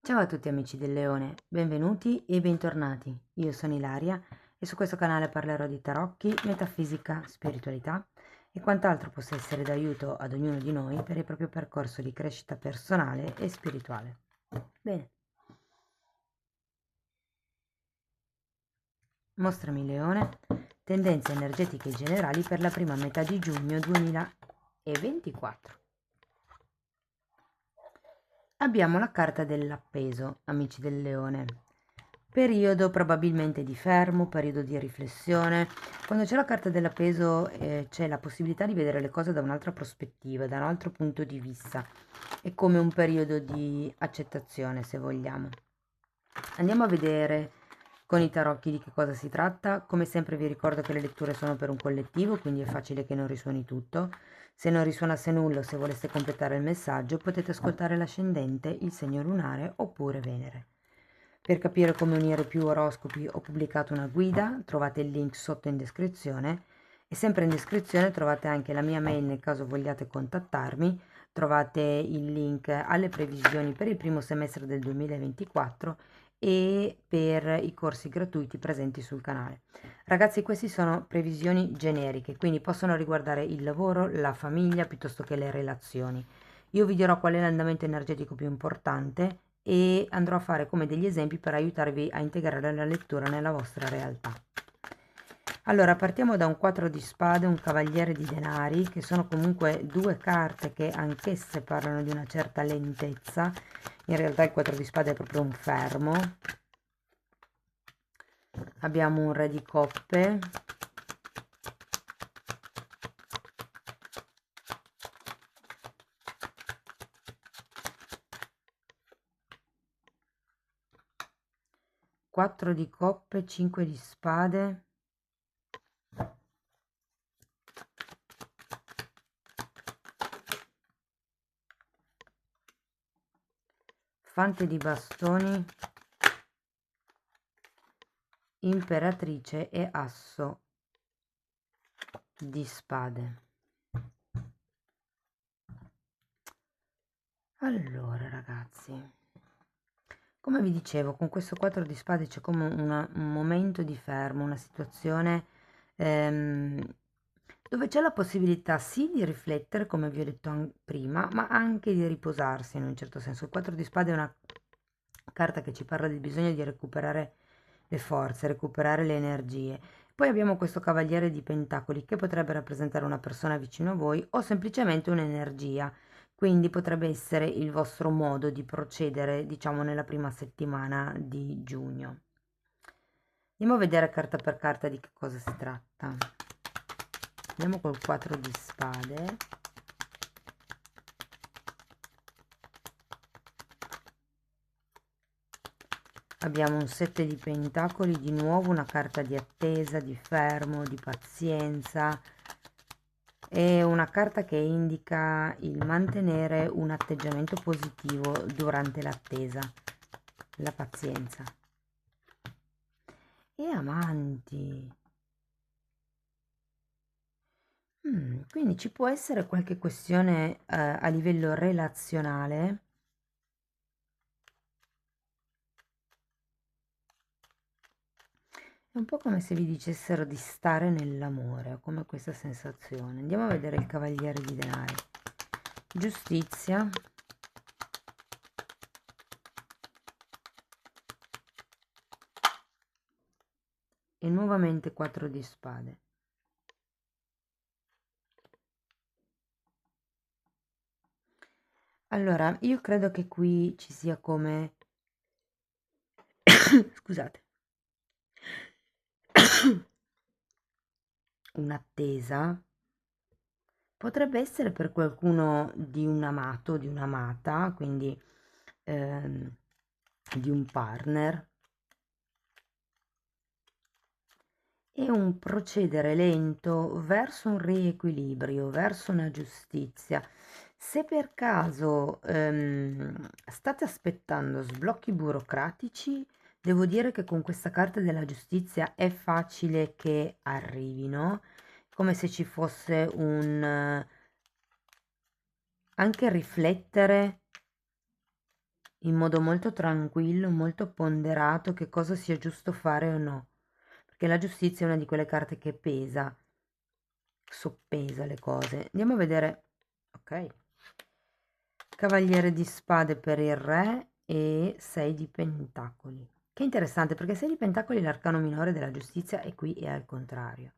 Ciao a tutti amici del Leone, benvenuti e bentornati. Io sono Ilaria e su questo canale parlerò di tarocchi, metafisica, spiritualità e quant'altro possa essere d'aiuto ad ognuno di noi per il proprio percorso di crescita personale e spirituale. Bene, mostrami Leone, tendenze energetiche generali per la prima metà di giugno 2024. Abbiamo la carta dell'appeso, amici del Leone. Periodo probabilmente di fermo, periodo di riflessione. Quando c'è la carta dell'appeso c'è la possibilità di vedere le cose da un'altra prospettiva, da un altro punto di vista. È come un periodo di accettazione, se vogliamo. Andiamo a vedere con i tarocchi di che cosa si tratta. Come sempre vi ricordo che le letture sono per un collettivo, quindi è facile che non risuoni tutto. Se non risuonasse nulla o se voleste completare il messaggio, potete ascoltare l'ascendente, il segno lunare oppure Venere. Per capire come unire più oroscopi ho pubblicato una guida, trovate il link sotto in descrizione e sempre in descrizione trovate anche la mia mail nel caso vogliate contattarmi, trovate il link alle previsioni per il primo semestre del 2024 e per i corsi gratuiti presenti sul canale. Ragazzi, queste sono previsioni generiche, quindi possono riguardare il lavoro, la famiglia piuttosto che le relazioni. Io vi dirò qual è l'andamento energetico più importante e andrò a fare come degli esempi per aiutarvi a integrare la lettura nella vostra realtà. Allora, partiamo da un 4 di spade, un cavaliere di denari, che sono comunque due carte che anch'esse parlano di una certa lentezza. In realtà il 4 di spade è proprio un fermo. Abbiamo un re di coppe, quattro di coppe, 5 di spade, fante di bastoni, imperatrice e asso di spade. Allora ragazzi, come vi dicevo, con questo 4 di spade c'è come un momento di fermo, una situazione ehm, dove c'è la possibilità sì di riflettere, come vi ho detto prima, ma anche di riposarsi in un certo senso. Il 4 di spade è una carta che ci parla del bisogno di recuperare le forze, recuperare le energie. Poi abbiamo questo cavaliere di pentacoli che potrebbe rappresentare una persona vicino a voi o semplicemente un'energia, quindi potrebbe essere il vostro modo di procedere, diciamo, nella prima settimana di giugno. Andiamo a vedere carta per carta di che cosa si tratta. Andiamo col 4 di spade. Abbiamo un 7 di pentacoli, di nuovo una carta di attesa, di fermo, di pazienza. È una carta che indica il mantenere un atteggiamento positivo durante l'attesa, la pazienza. E amanti. Quindi ci può essere qualche questione a livello relazionale. È un po' come se vi dicessero di stare nell'amore, ho come questa sensazione. Andiamo a vedere il cavaliere di denari. Giustizia. E nuovamente 4 di spade. Allora, io credo che qui ci sia come... Scusate. Un'attesa. Potrebbe essere per qualcuno di un amato, di un'amata, quindi ehm, di un partner. E un procedere lento verso un riequilibrio, verso una giustizia. Se per caso state aspettando sblocchi burocratici, devo dire che con questa carta della giustizia è facile che arrivino, come se ci fosse un anche riflettere in modo molto tranquillo, molto ponderato, che cosa sia giusto fare o no, perché la giustizia è una di quelle carte che pesa, soppesa le cose. Andiamo a vedere, ok, Cavaliere di spade per il re e 6 di pentacoli. Che interessante, perché 6 di pentacoli è l'arcano minore della giustizia e qui è al contrario.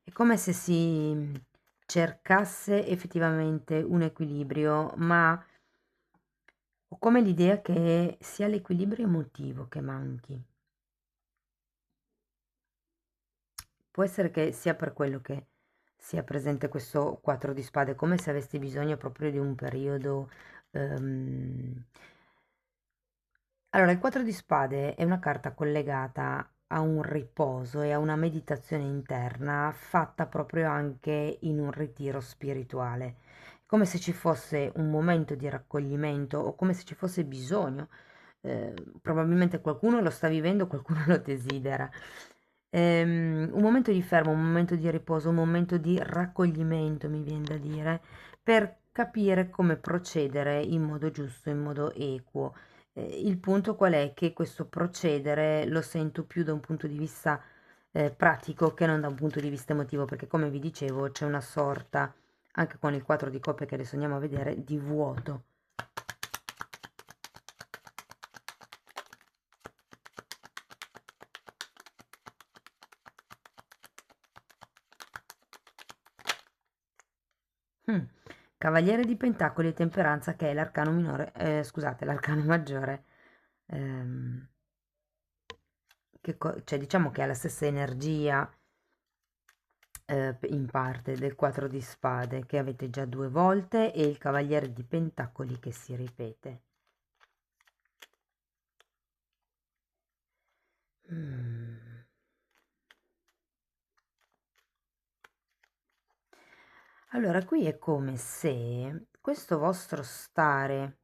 È come se si cercasse effettivamente un equilibrio, ma ho come l'idea che sia l'equilibrio emotivo che manchi. Può essere che sia per quello che sia presente questo 4 di spade, come se avessi bisogno proprio di un periodo. Allora, il 4 di spade è una carta collegata a un riposo e a una meditazione interna fatta proprio anche in un ritiro spirituale, come se ci fosse un momento di raccoglimento o come se ci fosse bisogno. Probabilmente qualcuno lo sta vivendo, qualcuno lo desidera. Un momento di fermo, un momento di riposo, un momento di raccoglimento, mi viene da dire, per capire come procedere in modo giusto, in modo equo. Il punto qual è? Che questo procedere lo sento più da un punto di vista pratico che non da un punto di vista emotivo, perché come vi dicevo c'è una sorta, anche con il 4 di coppe che adesso andiamo a vedere, di vuoto. Mm. Cavaliere di Pentacoli e Temperanza, che è l'arcano minore, scusate, l'arcano maggiore, ehm, cioè diciamo che ha la stessa energia in parte del 4 di spade che avete già 2 volte e il Cavaliere di Pentacoli che si ripete. Mm. Allora, qui è come se questo vostro stare,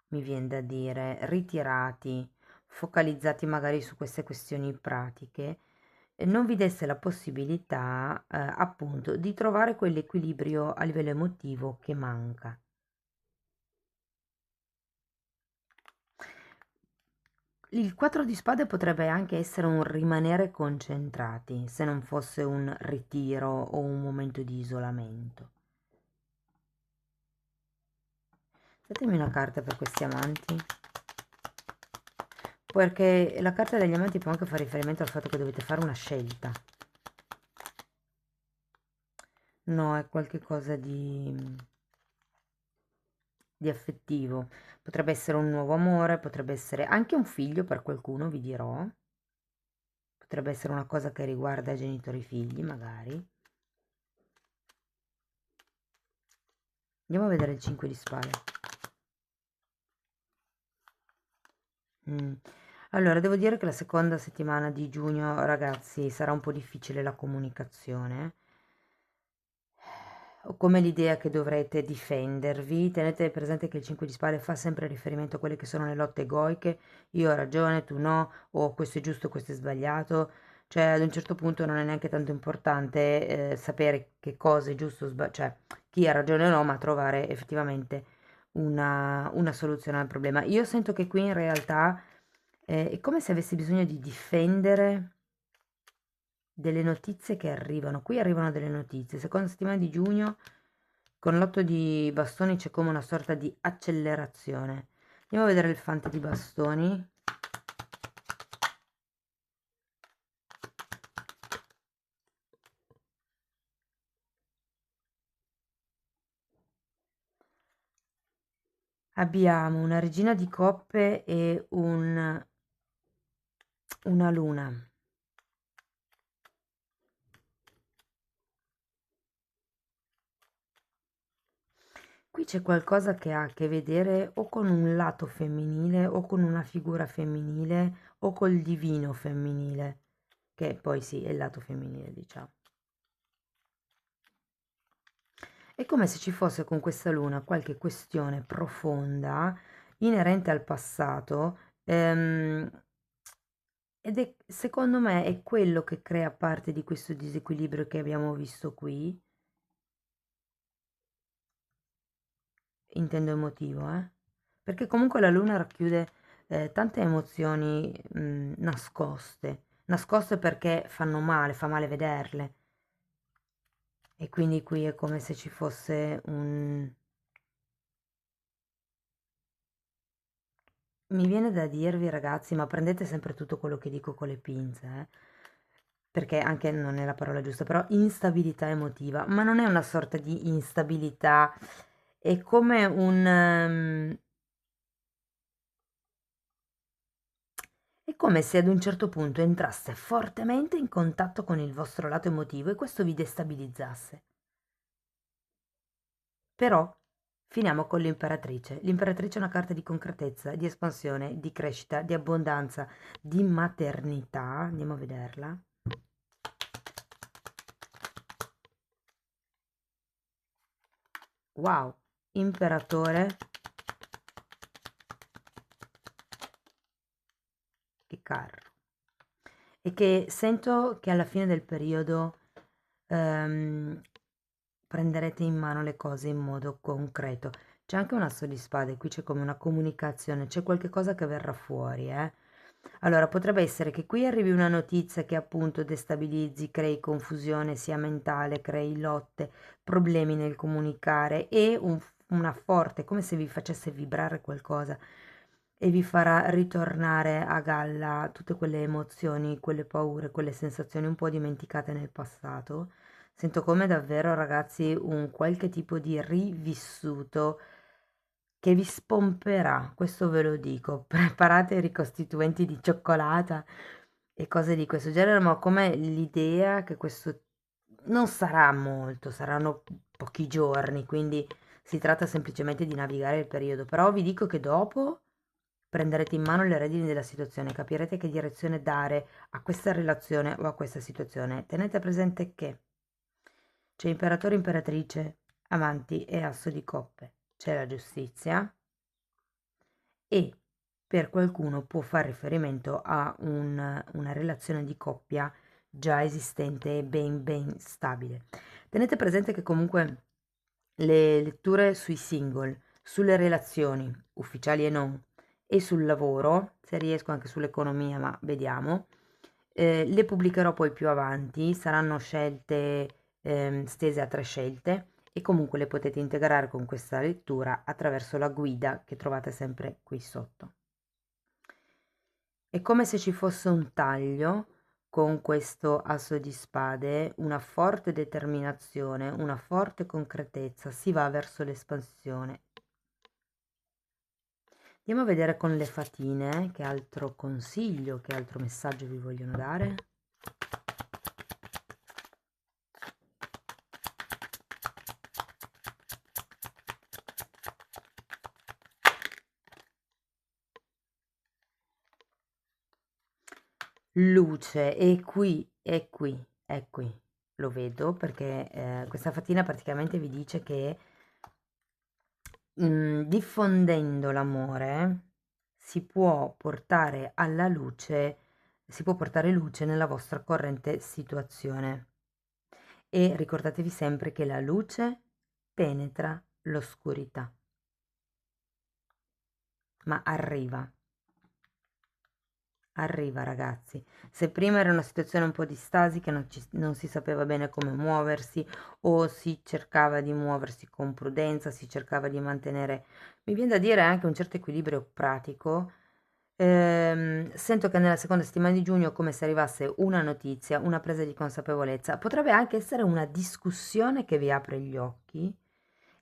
mi viene da dire, ritirati, focalizzati magari su queste questioni pratiche, non vi desse la possibilità, appunto, di trovare quell'equilibrio a livello emotivo che manca. Il 4 di spade potrebbe anche essere un rimanere concentrati, se non fosse un ritiro o un momento di isolamento. Datemi una carta per questi amanti. Perché la carta degli amanti può anche fare riferimento al fatto che dovete fare una scelta. No, è qualcosa di affettivo. Potrebbe essere un nuovo amore, potrebbe essere anche un figlio per qualcuno, vi dirò. Potrebbe essere una cosa che riguarda genitori figli, magari. Andiamo a vedere il 5 di spade. Allora, devo dire che la seconda settimana di giugno, ragazzi, sarà un po' difficile la comunicazione. Ho come l'idea che dovrete difendervi. Tenete presente che il 5 di spade fa sempre riferimento a quelle che sono le lotte egoiche. Io ho ragione, tu no, o questo è giusto, questo è sbagliato. Cioè, ad un certo punto non è neanche tanto importante sapere che cosa è giusto o sbagliato, cioè chi ha ragione o no, ma trovare effettivamente una soluzione al problema. Io sento che qui in realtà è come se avessi bisogno di difendere delle notizie che arrivano. Qui arrivano delle notizie. Seconda settimana di giugno, con l'8 di bastoni c'è come una sorta di accelerazione. Andiamo a vedere il fante di bastoni. Abbiamo una regina di coppe e una luna. Qui c'è qualcosa che ha a che vedere o con un lato femminile o con una figura femminile o col divino femminile, che poi sì, è il lato femminile, diciamo. È come se ci fosse con questa luna qualche questione profonda inerente al passato, ed è, secondo me, è quello che crea parte di questo disequilibrio che abbiamo visto qui, intendo emotivo, perché comunque la luna racchiude tante emozioni nascoste perché fanno male, fa male vederle. E quindi qui è come se ci fosse un... Mi viene da dirvi, ragazzi, ma prendete sempre tutto quello che dico con le pinze, perché anche non è la parola giusta, però instabilità emotiva, ma non è una sorta di instabilità, è come un... è come se ad un certo punto entraste fortemente in contatto con il vostro lato emotivo e questo vi destabilizzasse. Però finiamo con l'imperatrice. L'imperatrice è una carta di concretezza, di espansione, di crescita, di abbondanza, di maternità. Andiamo a vederla. Wow, imperatore e carro. E che sento che alla fine del periodo ehm, prenderete in mano le cose in modo concreto. C'è anche un asso di spade, qui c'è come una comunicazione, c'è qualche cosa che verrà fuori, eh. Allora, potrebbe essere che qui arrivi una notizia che appunto destabilizzi, crei confusione sia mentale, crei lotte, problemi nel comunicare e una forte, come se vi facesse vibrare qualcosa e vi farà ritornare a galla tutte quelle emozioni, quelle paure, quelle sensazioni un po' dimenticate nel passato. Sento come davvero, ragazzi, un qualche tipo di rivissuto che vi spomperà, questo ve lo dico. Preparate i ricostituenti di cioccolata e cose di questo genere, ma come l'idea che questo non sarà molto, saranno pochi giorni, quindi si tratta semplicemente di navigare il periodo. Però vi dico che dopo prenderete in mano le redini della situazione, capirete che direzione dare a questa relazione o a questa situazione. Tenete presente che c'è imperatore, imperatrice, amanti e asso di coppe. C'è la giustizia e per qualcuno può fare riferimento a una relazione di coppia già esistente e ben stabile. Tenete presente che comunque le letture sui single, sulle relazioni, ufficiali e non, e sul lavoro, se riesco anche sull'economia, ma vediamo, le pubblicherò poi più avanti, saranno scelte stese a 3 scelte e comunque le potete integrare con questa lettura attraverso la guida che trovate sempre qui sotto. È come se ci fosse un taglio con questo asso di spade, una forte determinazione, una forte concretezza, si va verso l'espansione. Andiamo a vedere con le fatine che altro consiglio, che altro messaggio vi vogliono dare. Luce, è qui, lo vedo perché questa fatina praticamente vi dice che diffondendo l'amore si può portare alla luce, si può portare luce nella vostra corrente situazione. E ricordatevi sempre che la luce penetra l'oscurità, ma arriva ragazzi. Se prima era una situazione un po' di stasi che non si sapeva bene come muoversi o si cercava di muoversi con prudenza, si cercava di mantenere, mi viene da dire anche un certo equilibrio pratico, sento che nella seconda settimana di giugno è come se arrivasse una notizia, una presa di consapevolezza, potrebbe anche essere una discussione che vi apre gli occhi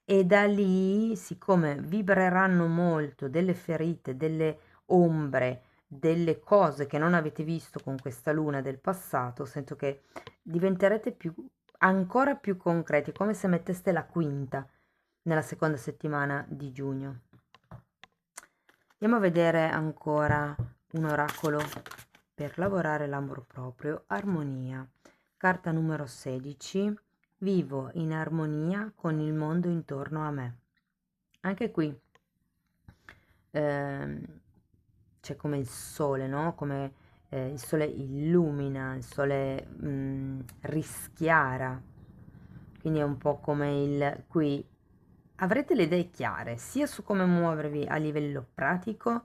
e da lì, siccome vibreranno molto delle ferite, delle ombre, delle cose che non avete visto con questa luna del passato, sento che diventerete ancora più concreti, come se metteste la quinta nella seconda settimana di giugno. Andiamo a vedere ancora un oracolo per lavorare l'amor proprio, armonia. Carta numero 16. Vivo in armonia con il mondo intorno a me. Anche qui ehm, c'è come il sole, no? Come il sole illumina, il sole rischiara, quindi è un po' come il qui avrete le idee chiare sia su come muovervi a livello pratico,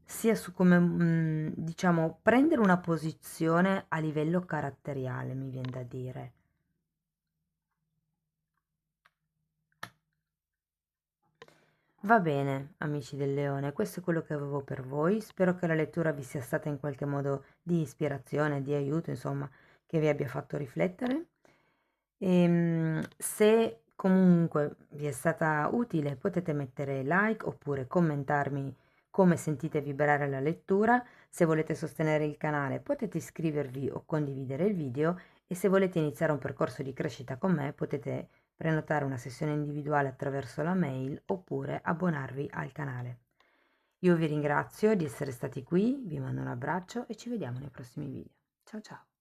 sia su come diciamo prendere una posizione a livello caratteriale, mi viene da dire. Va bene, amici del leone, questo è quello che avevo per voi. Spero che la lettura vi sia stata in qualche modo di ispirazione, di aiuto, insomma, che vi abbia fatto riflettere. Se comunque vi è stata utile, potete mettere like oppure commentarmi come sentite vibrare la lettura. Se volete sostenere il canale, potete iscrivervi o condividere il video e se volete iniziare un percorso di crescita con me, potete prenotare una sessione individuale attraverso la mail oppure abbonarvi al canale. Io vi ringrazio di essere stati qui, vi mando un abbraccio e ci vediamo nei prossimi video. Ciao ciao!